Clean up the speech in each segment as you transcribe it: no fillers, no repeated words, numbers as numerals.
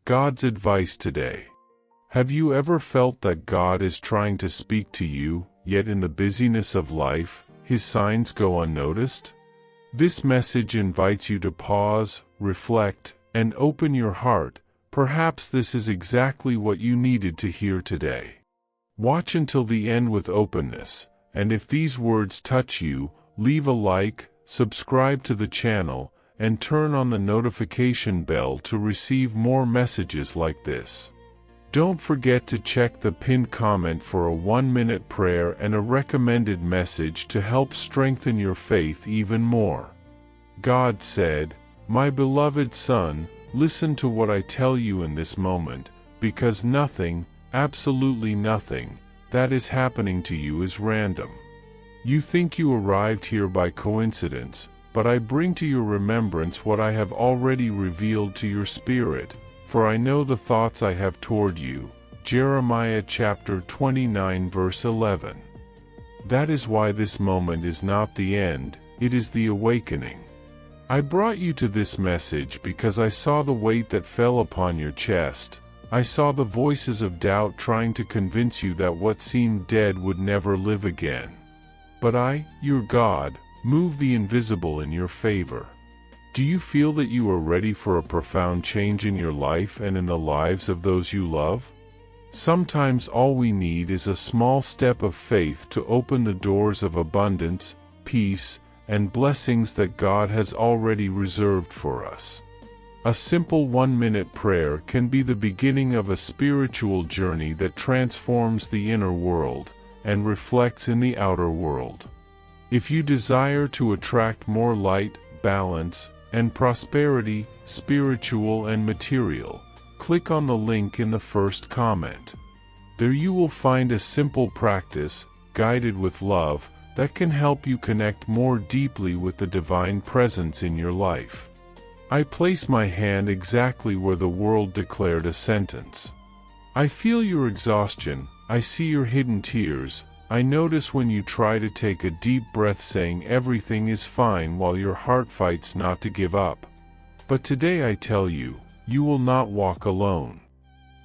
God's advice today. Have you ever felt that God is trying to speak to you, yet in the busyness of life, His signs go unnoticed? This message invites you to pause, reflect, and open your heart. Perhaps this is exactly what you needed to hear today. Watch until the end with openness, and if these words touch you, leave a like, subscribe to the channel, and turn on the notification bell to receive more messages like this. Don't forget to check the pinned comment for a 1-minute prayer and a recommended message to help strengthen your faith even more. God said, "My beloved son, listen to what I tell you in this moment, because nothing, absolutely nothing, that is happening to you is random. You think you arrived here by coincidence, but I bring to your remembrance what I have already revealed to your spirit, for I know the thoughts I have toward you." Jeremiah chapter 29 verse 11. That is why this moment is not the end, it is the awakening. I brought you to this message because I saw the weight that fell upon your chest. I saw the voices of doubt trying to convince you that what seemed dead would never live again. But I, your God, move the invisible in your favor. Do you feel that you are ready for a profound change in your life and in the lives of those you love? Sometimes all we need is a small step of faith to open the doors of abundance, peace, and blessings that God has already reserved for us. A simple 1-minute prayer can be the beginning of a spiritual journey that transforms the inner world and reflects in the outer world. If you desire to attract more light, balance, and prosperity, spiritual and material, click on the link in the first comment. There you will find a simple practice, guided with love, that can help you connect more deeply with the divine presence in your life. I place my hand exactly where the world declared a sentence. I feel your exhaustion, I see your hidden tears, I notice when you try to take a deep breath saying everything is fine while your heart fights not to give up. But today I tell you, you will not walk alone.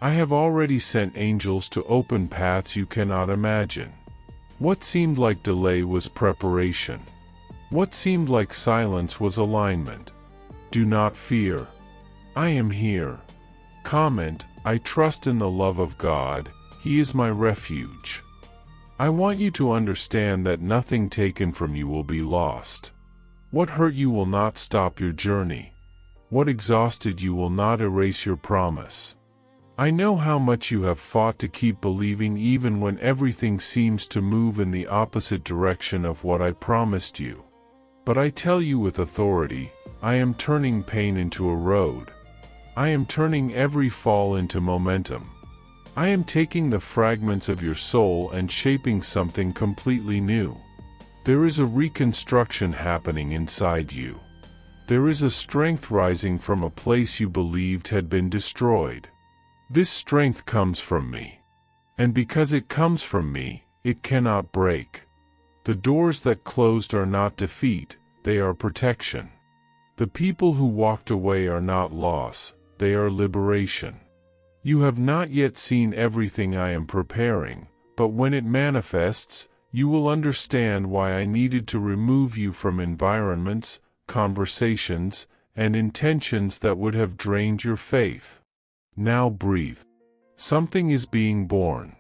I have already sent angels to open paths you cannot imagine. What seemed like delay was preparation. What seemed like silence was alignment. Do not fear. I am here. Comment, I trust in the love of God, He is my refuge. I want you to understand that nothing taken from you will be lost. What hurt you will not stop your journey. What exhausted you will not erase your promise. I know how much you have fought to keep believing even when everything seems to move in the opposite direction of what I promised you. But I tell you with authority, I am turning pain into a road. I am turning every fall into momentum. I am taking the fragments of your soul and shaping something completely new. There is a reconstruction happening inside you. There is a strength rising from a place you believed had been destroyed. This strength comes from me. And because it comes from me, it cannot break. The doors that closed are not defeat, they are protection. The people who walked away are not loss, they are liberation. You have not yet seen everything I am preparing, but when it manifests, you will understand why I needed to remove you from environments, conversations, and intentions that would have drained your faith. Now breathe. Something is being born.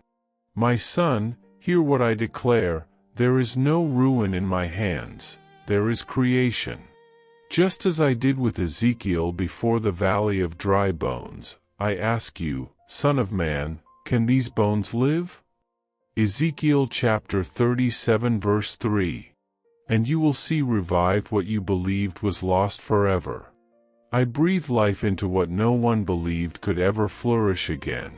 My son, hear what I declare, there is no ruin in my hands, there is creation. Just as I did with Ezekiel before the valley of dry bones, I ask you, Son of man, can these bones live? Ezekiel chapter 37 verse 3. And you will see revived what you believed was lost forever. I breathe life into what no one believed could ever flourish again.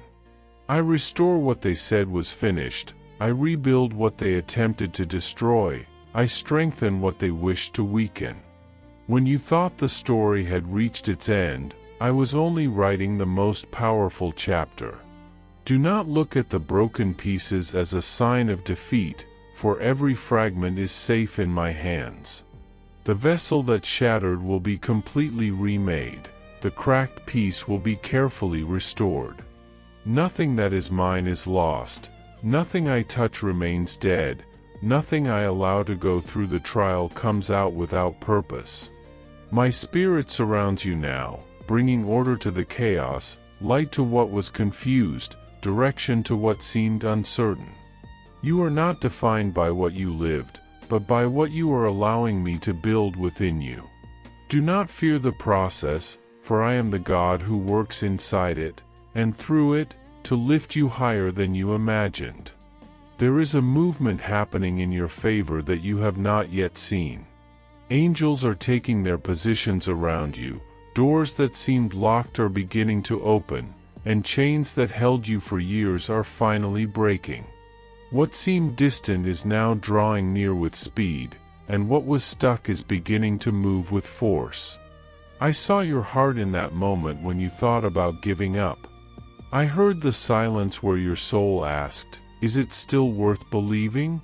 I restore what they said was finished, I rebuild what they attempted to destroy, I strengthen what they wished to weaken. When you thought the story had reached its end, I was only writing the most powerful chapter. Do not look at the broken pieces as a sign of defeat, for every fragment is safe in my hands. The vessel that shattered will be completely remade. the cracked piece will be carefully restored. Nothing that is mine is lost, nothing I touch remains dead, nothing I allow to go through the trial comes out without purpose. My spirit surrounds you now, bringing order to the chaos, light to what was confused, direction to what seemed uncertain. You are not defined by what you lived, but by what you are allowing me to build within you. Do not fear the process, for I am the God who works inside it, and through it, to lift you higher than you imagined. There is a movement happening in your favor that you have not yet seen. Angels are taking their positions around you, doors that seemed locked are beginning to open, and chains that held you for years are finally breaking. What seemed distant is now drawing near with speed, and what was stuck is beginning to move with force. I saw your heart in that moment when you thought about giving up. I heard the silence where your soul asked, "Is it still worth believing?"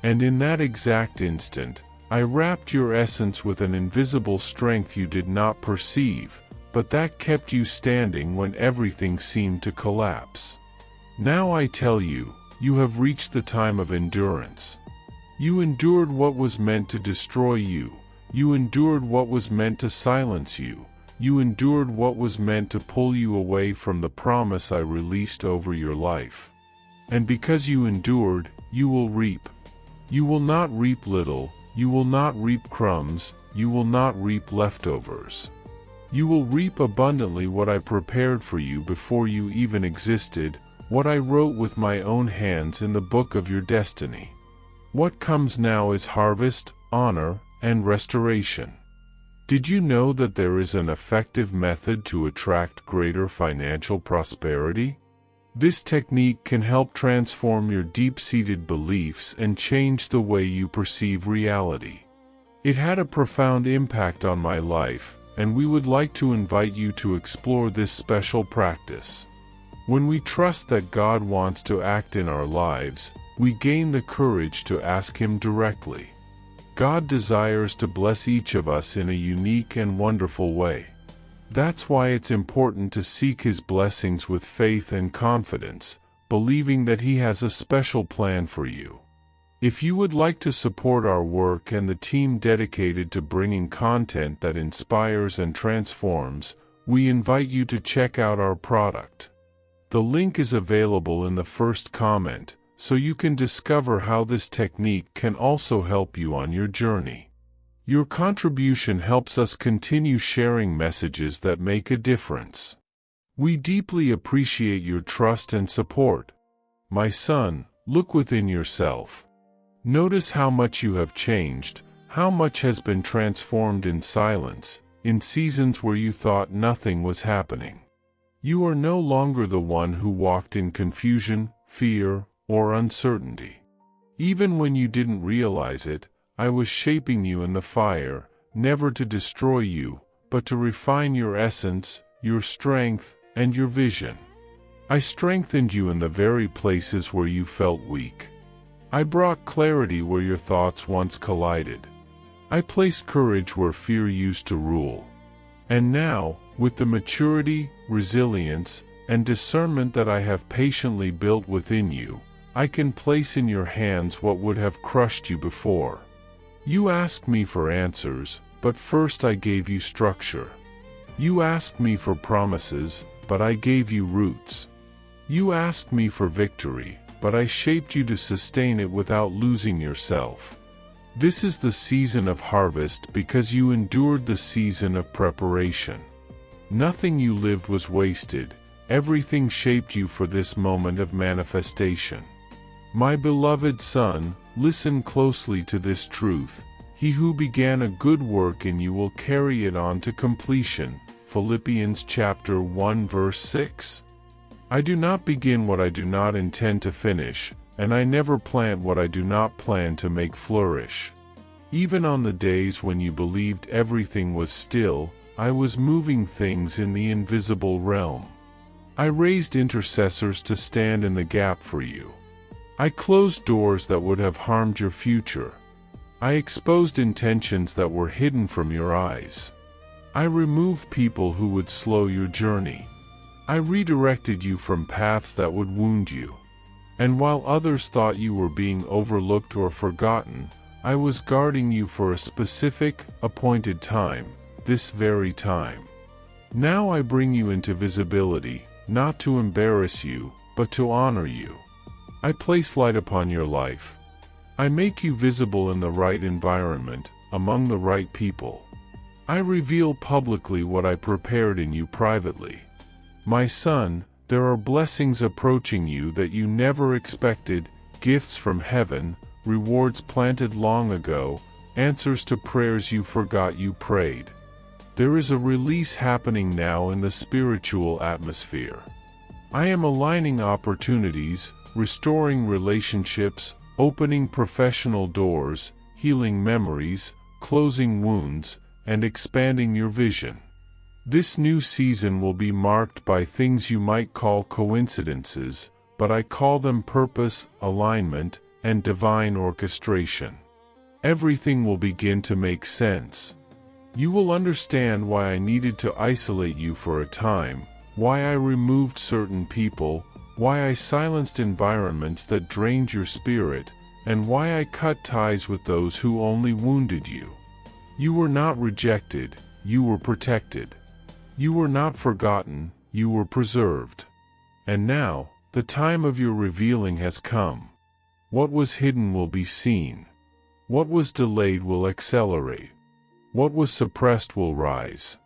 And in that exact instant, I wrapped your essence with an invisible strength you did not perceive, but that kept you standing when everything seemed to collapse. Now I tell you, you have reached the time of endurance. You endured what was meant to destroy you. You endured what was meant to silence you. You endured what was meant to pull you away from the promise I released over your life. And because you endured, you will reap. You will not reap little, you will not reap crumbs, you will not reap leftovers. You will reap abundantly what I prepared for you before you even existed, what I wrote with my own hands in the book of your destiny. What comes now is harvest, honor, and restoration. Did you know that there is an effective method to attract greater financial prosperity? This technique can help transform your deep-seated beliefs and change the way you perceive reality. It had a profound impact on my life, and we would like to invite you to explore this special practice. When we trust that God wants to act in our lives, we gain the courage to ask Him directly. God desires to bless each of us in a unique and wonderful way. That's why it's important to seek His blessings with faith and confidence, believing that He has a special plan for you. If you would like to support our work and the team dedicated to bringing content that inspires and transforms, we invite you to check out our product. The link is available in the first comment, so you can discover how this technique can also help you on your journey. Your contribution helps us continue sharing messages that make a difference. We deeply appreciate your trust and support. My son, look within yourself. Notice how much you have changed, how much has been transformed in silence, in seasons where you thought nothing was happening. You are no longer the one who walked in confusion, fear, or uncertainty. Even when you didn't realize it, I was shaping you in the fire, never to destroy you, but to refine your essence, your strength, and your vision. I strengthened you in the very places where you felt weak. I brought clarity where your thoughts once collided. I placed courage where fear used to rule. And now, with the maturity, resilience, and discernment that I have patiently built within you, I can place in your hands what would have crushed you before. You asked me for answers, but first I gave you structure. You asked me for promises, but I gave you roots. You asked me for victory, but I shaped you to sustain it without losing yourself. This is the season of harvest because you endured the season of preparation. Nothing you lived was wasted, everything shaped you for this moment of manifestation. My beloved son, listen closely to this truth. He who began a good work in you will carry it on to completion. Philippians chapter 1 verse 6. I do not begin what I do not intend to finish, and I never plant what I do not plan to make flourish. Even on the days when you believed everything was still, I was moving things in the invisible realm. I raised intercessors to stand in the gap for you. I closed doors that would have harmed your future. I exposed intentions that were hidden from your eyes. I removed people who would slow your journey. I redirected you from paths that would wound you. And while others thought you were being overlooked or forgotten, I was guarding you for a specific, appointed time, this very time. Now I bring you into visibility, not to embarrass you, but to honor you. I place light upon your life. I make you visible in the right environment, among the right people. I reveal publicly what I prepared in you privately. My son, there are blessings approaching you that you never expected, gifts from heaven, rewards planted long ago, answers to prayers you forgot you prayed. There is a release happening now in the spiritual atmosphere. I am aligning opportunities, restoring relationships, opening professional doors, healing memories, closing wounds, and expanding your vision. This new season will be marked by things you might call coincidences, but I call them purpose, alignment, and divine orchestration. Everything will begin to make sense. You will understand why I needed to isolate you for a time, why I removed certain people, why I silenced environments that drained your spirit, and why I cut ties with those who only wounded you. You were not rejected, you were protected. You were not forgotten, you were preserved. And now, the time of your revealing has come. What was hidden will be seen. What was delayed will accelerate. What was suppressed will rise.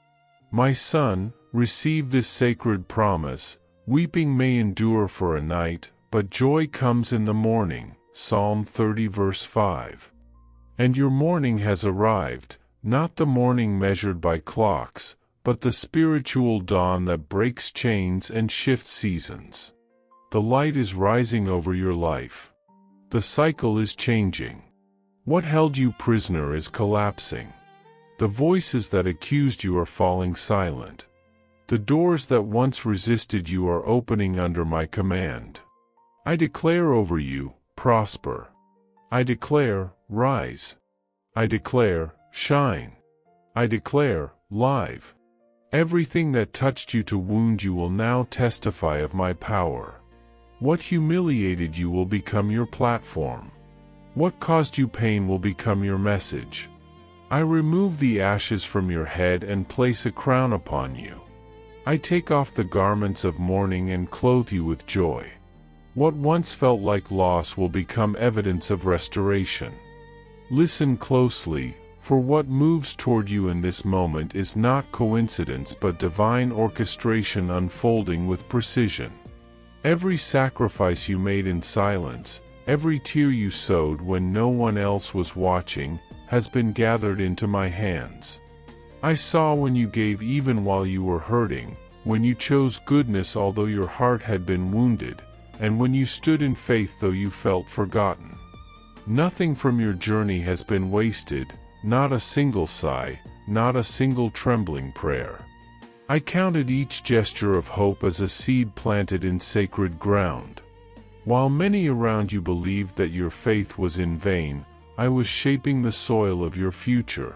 My son, receive this sacred promise. Weeping may endure for a night, but joy comes in the morning. Psalm 30 verse 5. And your morning has arrived, not the morning measured by clocks, but the spiritual dawn that breaks chains and shifts seasons. The light is rising over your life. The cycle is changing. What held you prisoner is collapsing. The voices that accused you are falling silent. The doors that once resisted you are opening under my command. I declare over you, prosper. I declare, rise. I declare, shine. I declare, live. Everything that touched you to wound you will now testify of my power. What humiliated you will become your platform. What caused you pain will become your message. I remove the ashes from your head and place a crown upon you. I take off the garments of mourning and clothe you with joy. What once felt like loss will become evidence of restoration. Listen closely, for what moves toward you in this moment is not coincidence but divine orchestration unfolding with precision. Every sacrifice you made in silence, every tear you sowed when no one else was watching, has been gathered into my hands. I saw when you gave even while you were hurting, when you chose goodness although your heart had been wounded, and when you stood in faith though you felt forgotten. Nothing from your journey has been wasted, not a single sigh, not a single trembling prayer. I counted each gesture of hope as a seed planted in sacred ground. While many around you believed that your faith was in vain, I was shaping the soil of your future.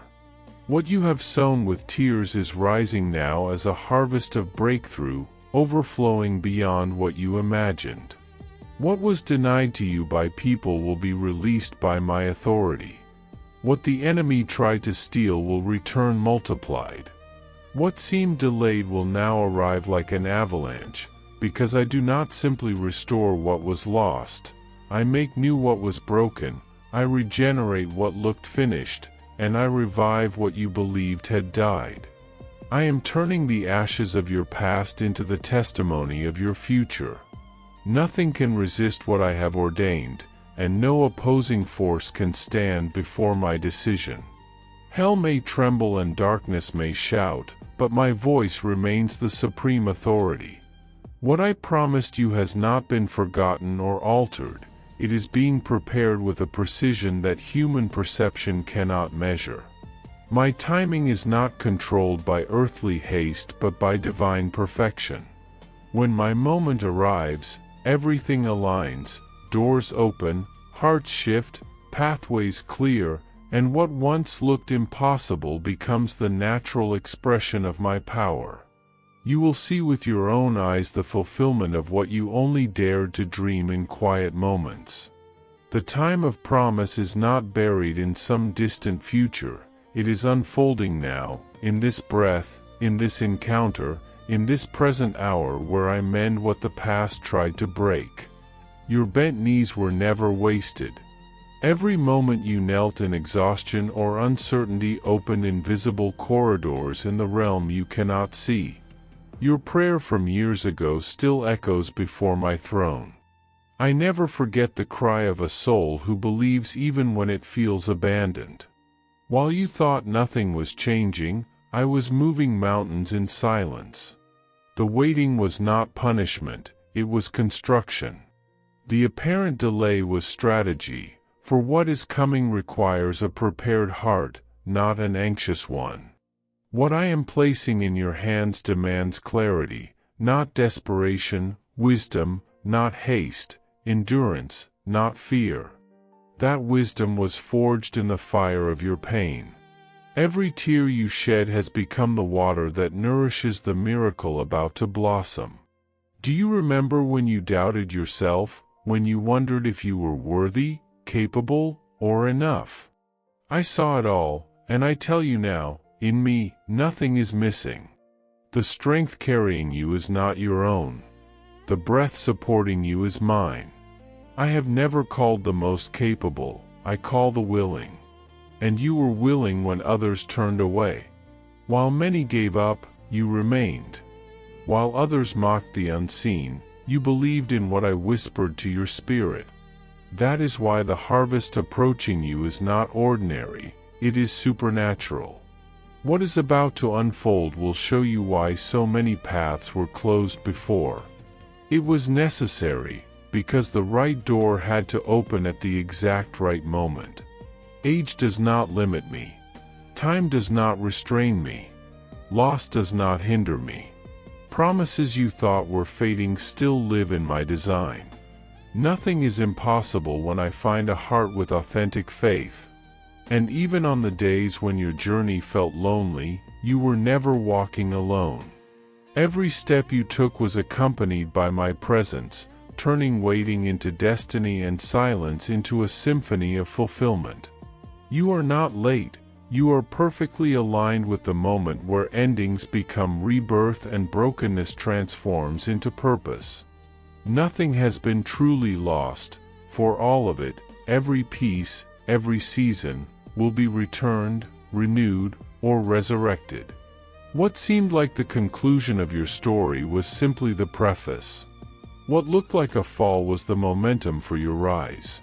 What you have sown with tears is rising now as a harvest of breakthrough, overflowing beyond what you imagined. What was denied to you by people will be released by my authority. What the enemy tried to steal will return multiplied. What seemed delayed will now arrive like an avalanche, because I do not simply restore what was lost. I make new what was broken, I regenerate what looked finished, and I revive what you believed had died. I am turning the ashes of your past into the testimony of your future. Nothing can resist what I have ordained, and no opposing force can stand before my decision. Hell may tremble and darkness may shout, but my voice remains the supreme authority. What I promised you has not been forgotten or altered. It is being prepared with a precision that human perception cannot measure. My timing is not controlled by earthly haste but by divine perfection. When my moment arrives, everything aligns, doors open, hearts shift, pathways clear, and what once looked impossible becomes the natural expression of my power. You will see with your own eyes the fulfillment of what you only dared to dream in quiet moments. The time of promise is not buried in some distant future, it is unfolding now, in this breath, in this encounter, in this present hour where I mend what the past tried to break. Your bent knees were never wasted. Every moment you knelt in exhaustion or uncertainty opened invisible corridors in the realm you cannot see. Your prayer from years ago still echoes before my throne. I never forget the cry of a soul who believes even when it feels abandoned. While you thought nothing was changing, I was moving mountains in silence. The waiting was not punishment, it was construction. The apparent delay was strategy, for what is coming requires a prepared heart, not an anxious one. What I am placing in your hands demands clarity, not desperation, wisdom, not haste, endurance, not fear. That wisdom was forged in the fire of your pain. Every tear you shed has become the water that nourishes the miracle about to blossom. Do you remember when you doubted yourself, when you wondered if you were worthy, capable, or enough? I saw it all, and I tell you now, in me, nothing is missing. The strength carrying you is not your own. The breath supporting you is mine. I have never called the most capable, I call the willing. And you were willing when others turned away. While many gave up, you remained. While others mocked the unseen, you believed in what I whispered to your spirit. That is why the harvest approaching you is not ordinary, it is supernatural. What is about to unfold will show you why so many paths were closed before. It was necessary, because the right door had to open at the exact right moment. Age does not limit me. Time does not restrain me. Loss does not hinder me. Promises you thought were fading still live in my design. Nothing is impossible when I find a heart with authentic faith. And even on the days when your journey felt lonely, you were never walking alone. Every step you took was accompanied by my presence, turning waiting into destiny and silence into a symphony of fulfillment. You are not late, you are perfectly aligned with the moment where endings become rebirth and brokenness transforms into purpose. Nothing has been truly lost, for all of it, every piece, every season, will be returned, renewed, or resurrected. What seemed like the conclusion of your story was simply the preface. What looked like a fall was the momentum for your rise.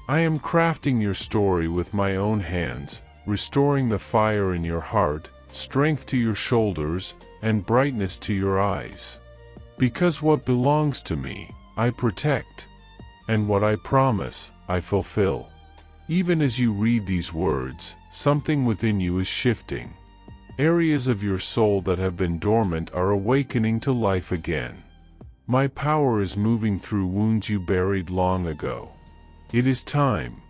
I am crafting your story with my own hands, restoring the fire in your heart, strength to your shoulders, and brightness to your eyes. Because what belongs to me, I protect. And what I promise, I fulfill. Even as you read these words, something within you is shifting. Areas of your soul that have been dormant are awakening to life again. My power is moving through wounds you buried long ago. It is time.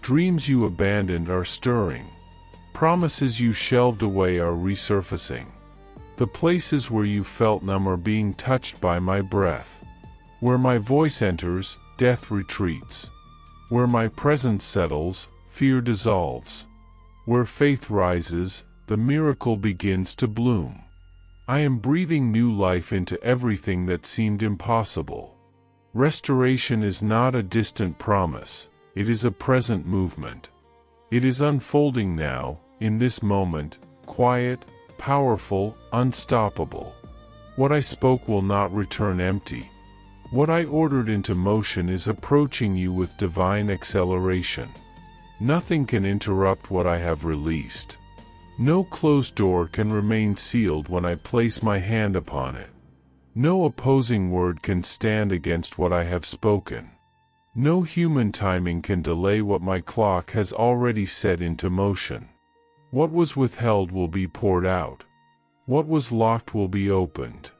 Dreams you abandoned are stirring. Promises you shelved away are resurfacing. The places where you felt numb are being touched by my breath. Where my voice enters, death retreats. Where my presence settles, fear dissolves. Where faith rises, the miracle begins to bloom. I am breathing new life into everything that seemed impossible. Restoration is not a distant promise, it is a present movement. It is unfolding now, in this moment, quiet, powerful, unstoppable. What I spoke will not return empty. What I ordered into motion is approaching you with divine acceleration. Nothing can interrupt what I have released. No closed door can remain sealed when I place my hand upon it. No opposing word can stand against what I have spoken. No human timing can delay what my clock has already set into motion. What was withheld will be poured out. What was locked will be opened.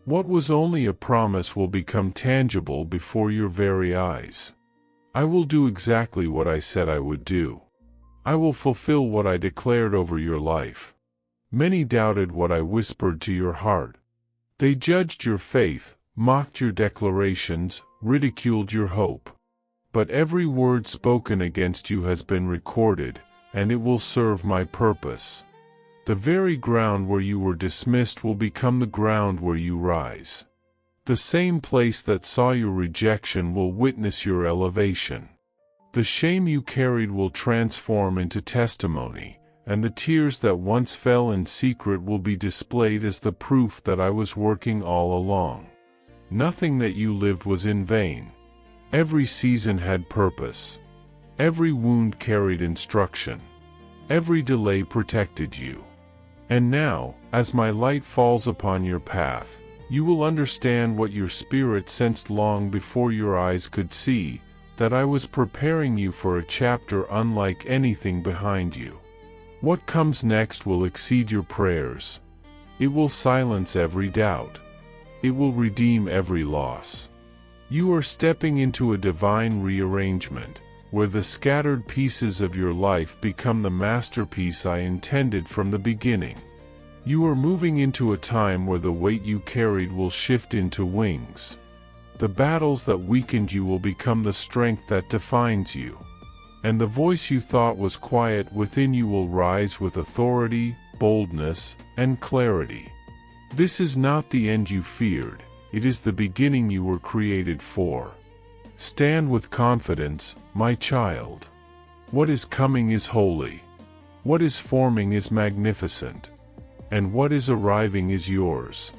What was only a promise will become tangible before your very eyes. I will do exactly what I said I would do. I will fulfill what I declared over your life. Many doubted what I whispered to your heart. They judged your faith, mocked your declarations, ridiculed your hope. But every word spoken against you has been recorded, and it will serve my purpose. The very ground where you were dismissed will become the ground where you rise. The same place that saw your rejection will witness your elevation. The shame you carried will transform into testimony, and the tears that once fell in secret will be displayed as the proof that I was working all along. Nothing that you lived was in vain. Every season had purpose. Every wound carried instruction. Every delay protected you. And now, as my light falls upon your path, you will understand what your spirit sensed long before your eyes could see, that I was preparing you for a chapter unlike anything behind you. What comes next will exceed your prayers. It will silence every doubt. It will redeem every loss. You are stepping into a divine rearrangement, where the scattered pieces of your life become the masterpiece I intended from the beginning. You are moving into a time where the weight you carried will shift into wings. The battles that weakened you will become the strength that defines you. And the voice you thought was quiet within you will rise with authority, boldness, and clarity. This is not the end you feared, it is the beginning you were created for. Stand with confidence, my child. What is coming is holy. What is forming is magnificent. And what is arriving is yours.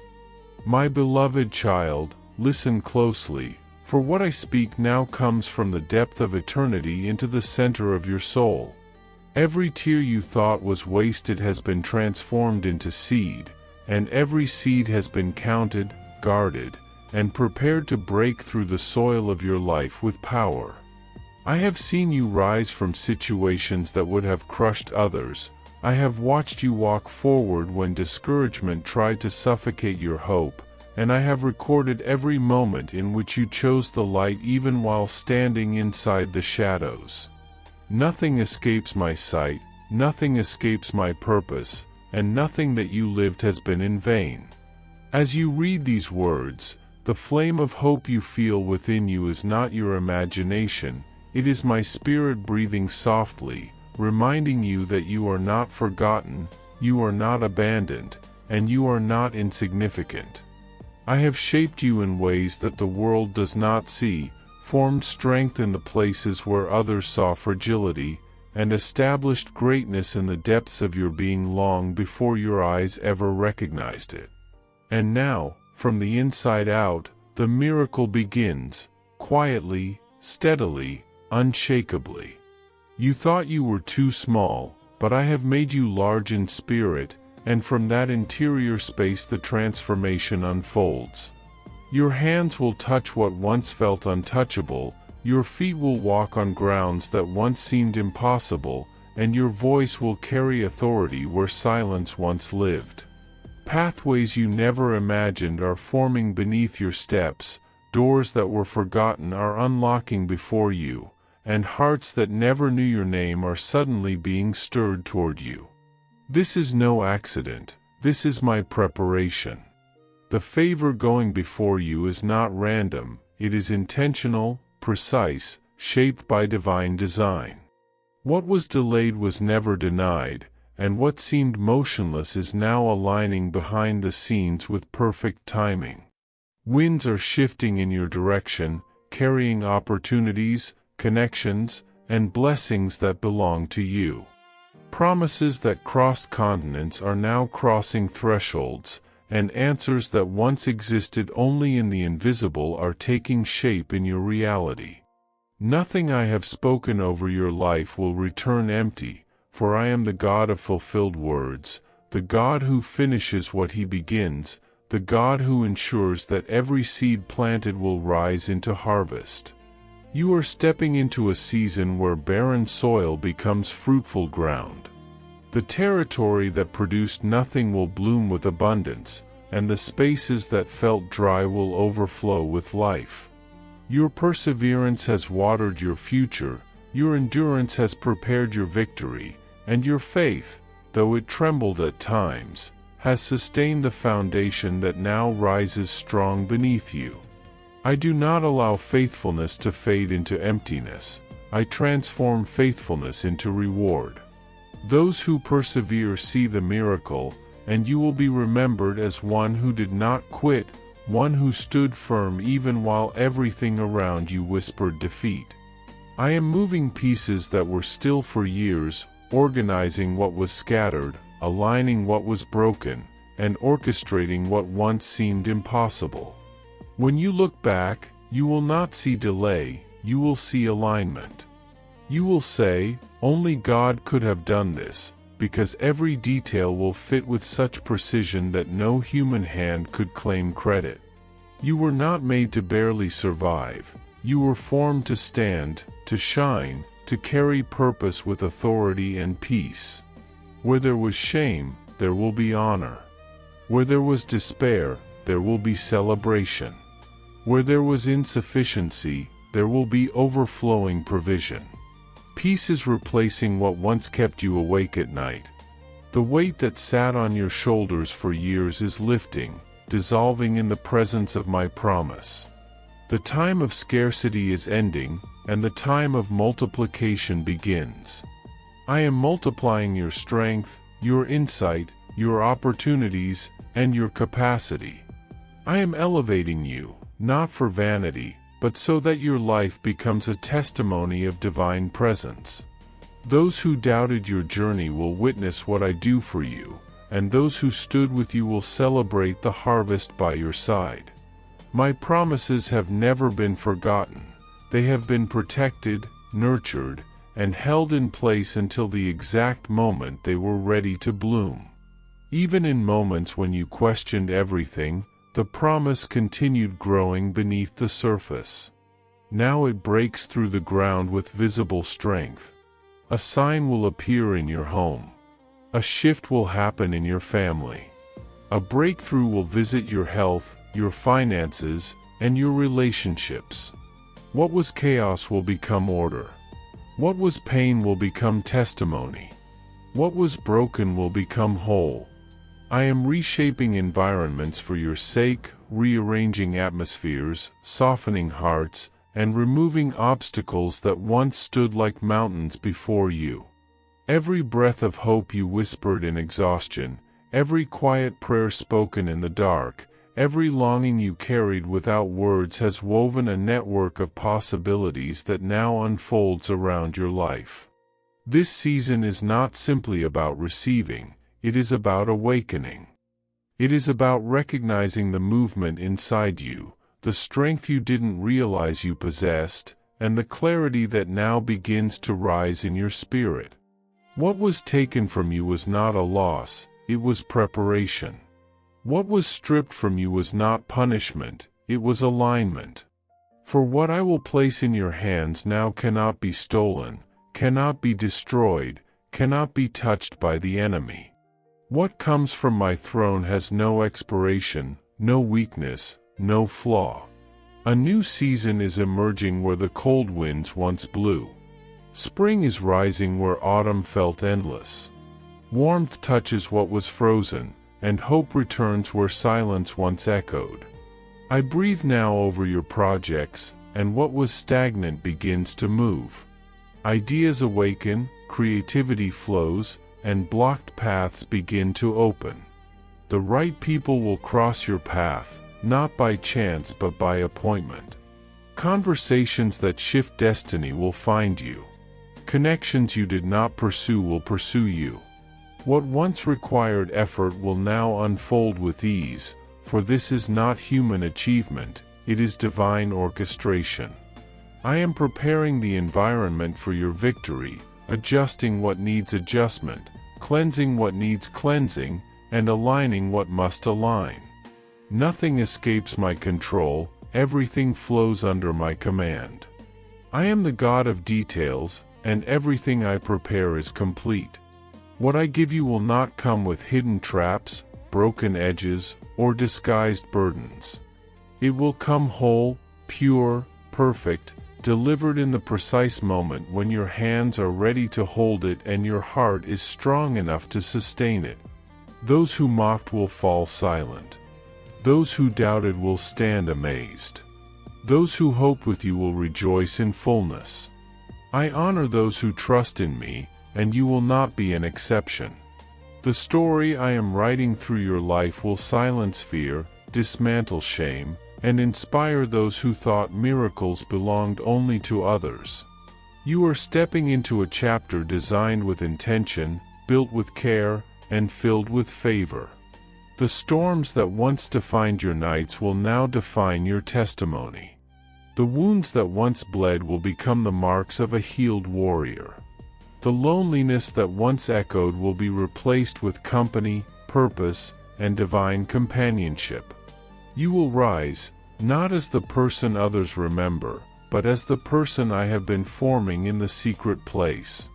My beloved child, listen closely, for what I speak now comes from the depth of eternity into the center of your soul. Every tear you thought was wasted has been transformed into seed, and every seed has been counted, guarded, and prepared to break through the soil of your life with power. I have seen you rise from situations that would have crushed others. I have watched you walk forward when discouragement tried to suffocate your hope, and I have recorded every moment in which you chose the light even while standing inside the shadows. Nothing escapes my sight, nothing escapes my purpose, and nothing that you lived has been in vain. As you read these words, the flame of hope you feel within you is not your imagination, it is my spirit breathing softly, reminding you that you are not forgotten, you are not abandoned, and you are not insignificant. I have shaped you in ways that the world does not see, formed strength in the places where others saw fragility, and established greatness in the depths of your being long before your eyes ever recognized it. And now, from the inside out, the miracle begins, quietly, steadily, unshakably. You thought you were too small, but I have made you large in spirit, and from that interior space the transformation unfolds. Your hands will touch what once felt untouchable, your feet will walk on grounds that once seemed impossible, and your voice will carry authority where silence once lived. Pathways you never imagined are forming beneath your steps, doors that were forgotten are unlocking before you, and hearts that never knew your name are suddenly being stirred toward you. This is no accident, this is my preparation. The favor going before you is not random, it is intentional, precise, shaped by divine design. What was delayed was never denied, and what seemed motionless is now aligning behind the scenes with perfect timing. Winds are shifting in your direction, carrying opportunities, connections, and blessings that belong to you. Promises that crossed continents are now crossing thresholds, and answers that once existed only in the invisible are taking shape in your reality. Nothing I have spoken over your life will return empty, for I am the God of fulfilled words, the God who finishes what he begins, the God who ensures that every seed planted will rise into harvest. You are stepping into a season where barren soil becomes fruitful ground. The territory that produced nothing will bloom with abundance, and the spaces that felt dry will overflow with life. Your perseverance has watered your future, Your endurance has prepared your victory, and your faith, though it trembled at times, has sustained the foundation that now rises strong beneath you. I do not allow faithfulness to fade into emptiness. I transform faithfulness into reward. Those who persevere see the miracle, and you will be remembered as one who did not quit, one who stood firm even while everything around you whispered defeat. I am moving pieces that were still for years, organizing what was scattered, aligning what was broken, and orchestrating what once seemed impossible. When you look back, you will not see delay, you will see alignment. You will say, "Only God could have done this," because every detail will fit with such precision that no human hand could claim credit. You were not made to barely survive. You were formed to stand, to shine, to carry purpose with authority and peace. Where there was shame, there will be honor. Where there was despair, there will be celebration. Where there was insufficiency, there will be overflowing provision. Peace is replacing what once kept you awake at night. The weight that sat on your shoulders for years is lifting, dissolving in the presence of my promise. The time of scarcity is ending, and the time of multiplication begins. I am multiplying your strength, your insight, your opportunities, and your capacity. I am elevating you, not for vanity, but so that your life becomes a testimony of divine presence. Those who doubted your journey will witness what I do for you, and those who stood with you will celebrate the harvest by your side. My promises have never been forgotten. They have been protected, nurtured, and held in place until the exact moment they were ready to bloom. Even in moments when you questioned everything, the promise continued growing beneath the surface. Now it breaks through the ground with visible strength. A sign will appear in your home. A shift will happen in your family. A breakthrough will visit your health, your finances, and your relationships. What was chaos will become order. What was pain will become testimony. What was broken will become whole. I am reshaping environments for your sake, rearranging atmospheres, softening hearts, and removing obstacles that once stood like mountains before you. Every breath of hope you whispered in exhaustion, every quiet prayer spoken in the dark, every longing you carried without words has woven a network of possibilities that now unfolds around your life. This season is not simply about receiving. It is about awakening. It is about recognizing the movement inside you, the strength you didn't realize you possessed, and the clarity that now begins to rise in your spirit. What was taken from you was not a loss, it was preparation. What was stripped from you was not punishment, it was alignment. For what I will place in your hands now cannot be stolen, cannot be destroyed, cannot be touched by the enemy. What comes from my throne has no expiration, no weakness, no flaw. A new season is emerging where the cold winds once blew. Spring is rising where autumn felt endless. Warmth touches what was frozen, and hope returns where silence once echoed. I breathe now over your projects, and what was stagnant begins to move. Ideas awaken, creativity flows, and blocked paths begin to open. The right people will cross your path, not by chance but by appointment. Conversations that shift destiny will find you. Connections you did not pursue will pursue you. What once required effort will now unfold with ease, for this is not human achievement, it is divine orchestration. I am preparing the environment for your victory, adjusting what needs adjustment, cleansing what needs cleansing, and aligning what must align. Nothing escapes my control, everything flows under my command. I am the God of details, and everything I prepare is complete. What I give you will not come with hidden traps, broken edges, or disguised burdens. It will come whole, pure, perfect, delivered in the precise moment when your hands are ready to hold it and your heart is strong enough to sustain it. Those who mocked will fall silent. Those who doubted will stand amazed. Those who hope with you will rejoice in fullness. I honor those who trust in me, and you will not be an exception. The story I am writing through your life will silence fear, dismantle shame, and inspire those who thought miracles belonged only to others. You are stepping into a chapter designed with intention, built with care, and filled with favor. The storms that once defined your nights will now define your testimony. The wounds that once bled will become the marks of a healed warrior. The loneliness that once echoed will be replaced with company, purpose, and divine companionship. You will rise, not as the person others remember, but as the person I have been forming in the secret place.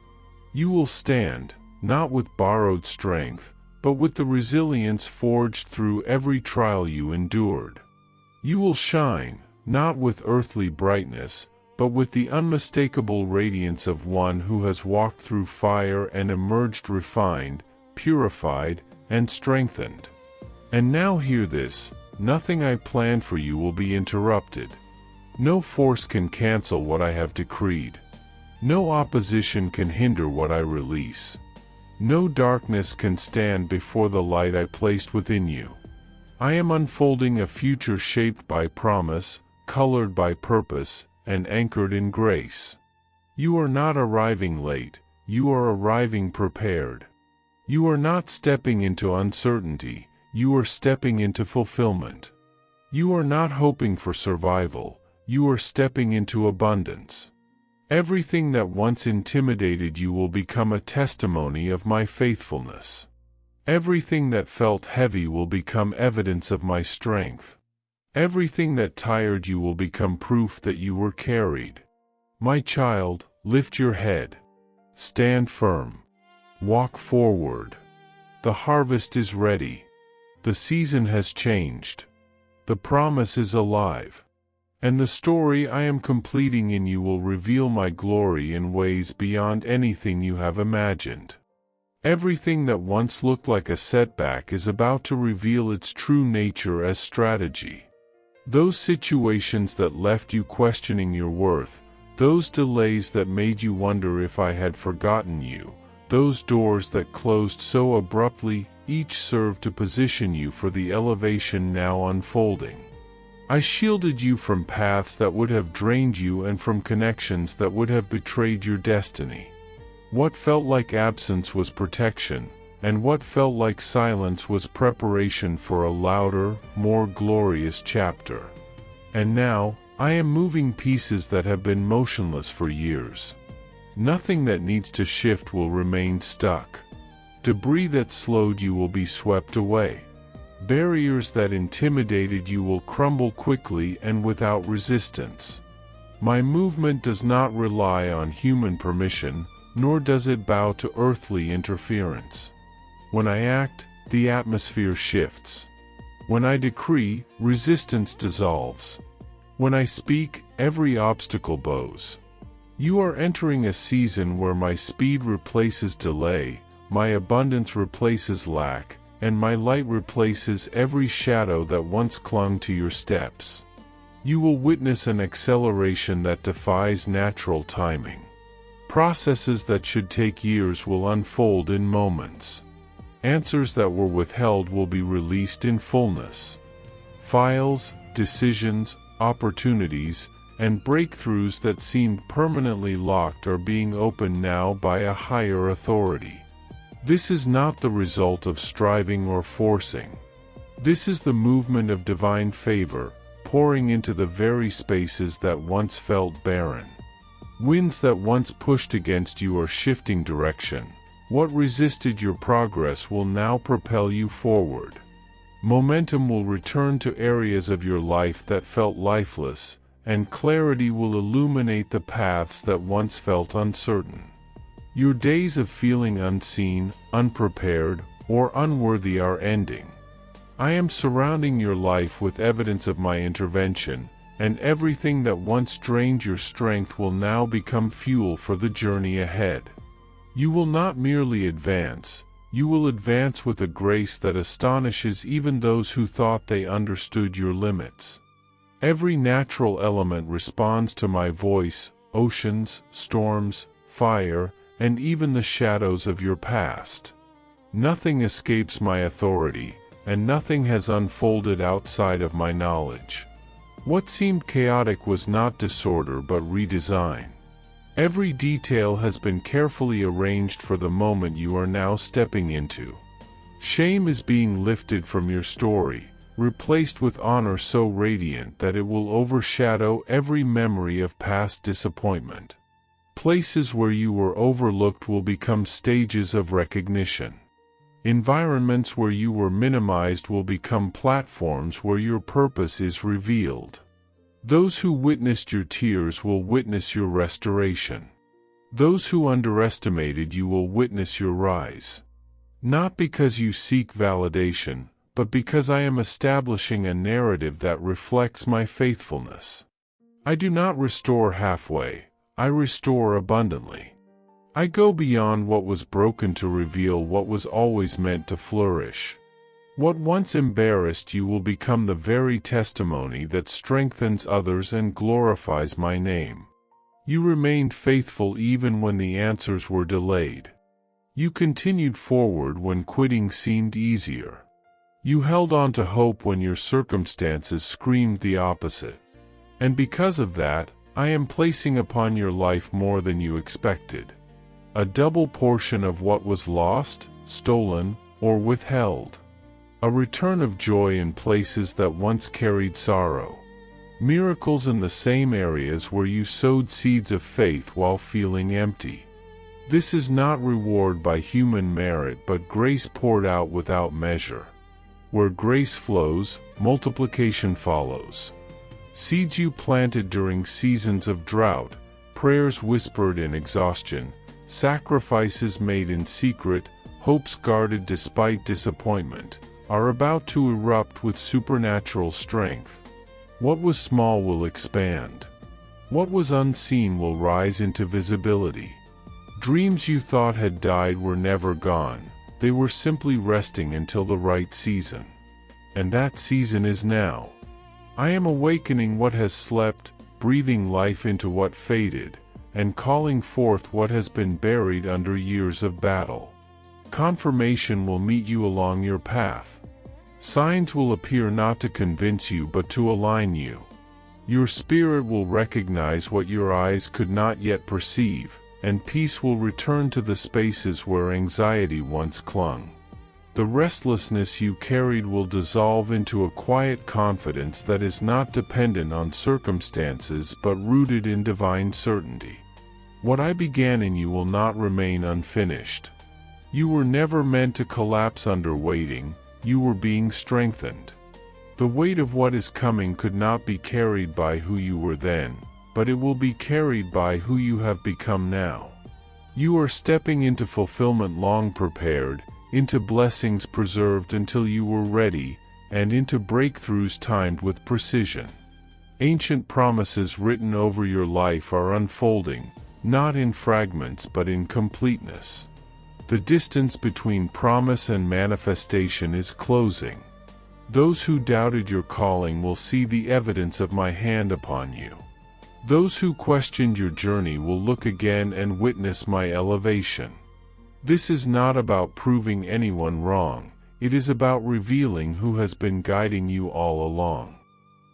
You will stand, not with borrowed strength, but with the resilience forged through every trial you endured. You will shine, not with earthly brightness, but with the unmistakable radiance of one who has walked through fire and emerged refined, purified, and strengthened. And now hear this: nothing I planned for you will be interrupted. No force can cancel what I have decreed. No opposition can hinder what I release. No darkness can stand before the light I placed within you. I am unfolding a future shaped by promise, colored by purpose, and anchored in grace. You are not arriving late, you are arriving prepared. You are not stepping into uncertainty, you are stepping into fulfillment. You are not hoping for survival, you are stepping into abundance. Everything that once intimidated you will become a testimony of my faithfulness. Everything that felt heavy will become evidence of my strength. Everything that tired you will become proof that you were carried. My child, lift your head. Stand firm. Walk forward. The harvest is ready. The season has changed. The promise is alive. And the story I am completing in you will reveal my glory in ways beyond anything you have imagined. Everything that once looked like a setback is about to reveal its true nature as strategy. Those situations that left you questioning your worth, those delays that made you wonder if I had forgotten you, those doors that closed so abruptly, each served to position you for the elevation now unfolding. I shielded you from paths that would have drained you and from connections that would have betrayed your destiny. What felt like absence was protection, and what felt like silence was preparation for a louder, more glorious chapter. And now, I am moving pieces that have been motionless for years. Nothing that needs to shift will remain stuck. Debris that slowed you will be swept away. Barriers that intimidated you will crumble quickly and without resistance. My movement does not rely on human permission, nor does it bow to earthly interference. When I act, the atmosphere shifts. When I decree, resistance dissolves. When I speak, every obstacle bows. You are entering a season where my speed replaces delay, my abundance replaces lack, and my light replaces every shadow that once clung to your steps. You will witness an acceleration that defies natural timing. Processes that should take years will unfold in moments. Answers that were withheld will be released in fullness. Files, decisions, opportunities, and breakthroughs that seemed permanently locked are being opened now by a higher authority. This is not the result of striving or forcing. This is the movement of divine favor, pouring into the very spaces that once felt barren. Winds that once pushed against you are shifting direction. What resisted your progress will now propel you forward. Momentum will return to areas of your life that felt lifeless, and clarity will illuminate the paths that once felt uncertain. Your days of feeling unseen, unprepared, or unworthy are ending. I am surrounding your life with evidence of my intervention, and everything that once drained your strength will now become fuel for the journey ahead. You will not merely advance, you will advance with a grace that astonishes even those who thought they understood your limits. Every natural element responds to my voice: oceans, storms, fire, and even the shadows of your past. Nothing escapes my authority, and nothing has unfolded outside of my knowledge. What seemed chaotic was not disorder but redesign. Every detail has been carefully arranged for the moment you are now stepping into. Shame is being lifted from your story, replaced with honor so radiant that it will overshadow every memory of past disappointment. Places where you were overlooked will become stages of recognition. Environments where you were minimized will become platforms where your purpose is revealed. Those who witnessed your tears will witness your restoration. Those who underestimated you will witness your rise. Not because you seek validation, but because I am establishing a narrative that reflects my faithfulness. I do not restore halfway, I restore abundantly. I go beyond what was broken to reveal what was always meant to flourish. What once embarrassed you will become the very testimony that strengthens others and glorifies my name. You remained faithful even when the answers were delayed. You continued forward when quitting seemed easier. You held on to hope when your circumstances screamed the opposite. And because of that, I am placing upon your life more than you expected. A double portion of what was lost, stolen, or withheld. A return of joy in places that once carried sorrow. Miracles in the same areas where you sowed seeds of faith while feeling empty. This is not reward by human merit but grace poured out without measure. Where grace flows, multiplication follows. Seeds you planted during seasons of drought, prayers whispered in exhaustion, sacrifices made in secret, hopes guarded despite disappointment, are about to erupt with supernatural strength. What was small will expand. What was unseen will rise into visibility. Dreams you thought had died were never gone, they were simply resting until the right season. And that season is now. I am awakening what has slept, breathing life into what faded, and calling forth what has been buried under years of battle. Confirmation will meet you along your path. Signs will appear not to convince you but to align you. Your spirit will recognize what your eyes could not yet perceive, and peace will return to the spaces where anxiety once clung. The restlessness you carried will dissolve into a quiet confidence that is not dependent on circumstances but rooted in divine certainty. What I began in you will not remain unfinished. You were never meant to collapse under waiting, you were being strengthened. The weight of what is coming could not be carried by who you were then, but it will be carried by who you have become now. You are stepping into fulfillment long prepared, into blessings preserved until you were ready, and into breakthroughs timed with precision. Ancient promises written over your life are unfolding, not in fragments but in completeness. The distance between promise and manifestation is closing. Those who doubted your calling will see the evidence of my hand upon you. Those who questioned your journey will look again and witness my elevation. This is not about proving anyone wrong, it is about revealing who has been guiding you all along.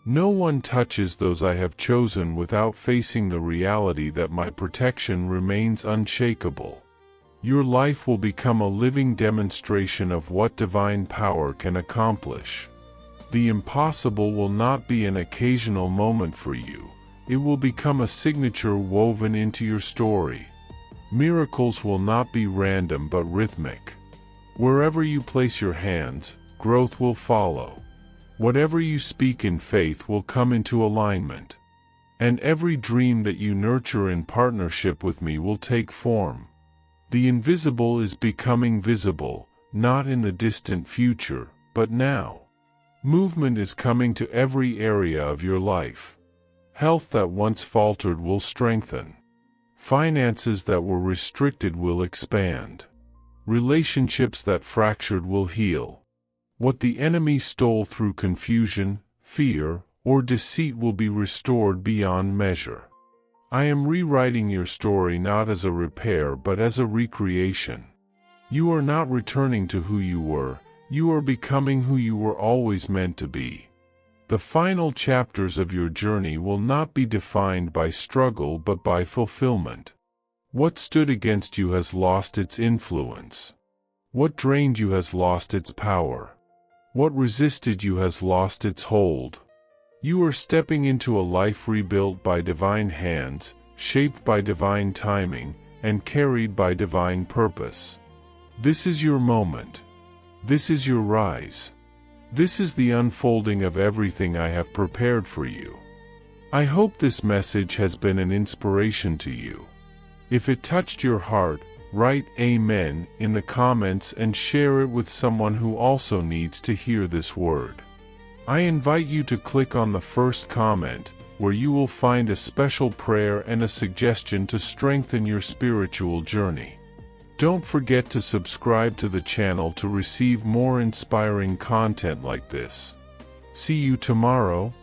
No one touches those I have chosen without facing the reality that my protection remains unshakable. Your life will become a living demonstration of what divine power can accomplish. The impossible will not be an occasional moment for you, it will become a signature woven into your story. Miracles will not be random but rhythmic. Wherever you place your hands, growth will follow. Whatever you speak in faith will come into alignment. And every dream that you nurture in partnership with me will take form. The invisible is becoming visible, not in the distant future, but now. Movement is coming to every area of your life. Health that once faltered will strengthen. Finances that were restricted will expand. Relationships that fractured will heal. What the enemy stole through confusion, fear, or deceit will be restored beyond measure. I am rewriting your story not as a repair but as a recreation. You are not returning to who you were, you are becoming who you were always meant to be. The final chapters of your journey will not be defined by struggle but by fulfillment. What stood against you has lost its influence. What drained you has lost its power. What resisted you has lost its hold. You are stepping into a life rebuilt by divine hands, shaped by divine timing, and carried by divine purpose. This is your moment. This is your rise. This is the unfolding of everything I have prepared for you. I hope this message has been an inspiration to you. If it touched your heart, write Amen in the comments and share it with someone who also needs to hear this word. I invite you to click on the first comment, where you will find a special prayer and a suggestion to strengthen your spiritual journey. Don't forget to subscribe to the channel to receive more inspiring content like this. See you tomorrow.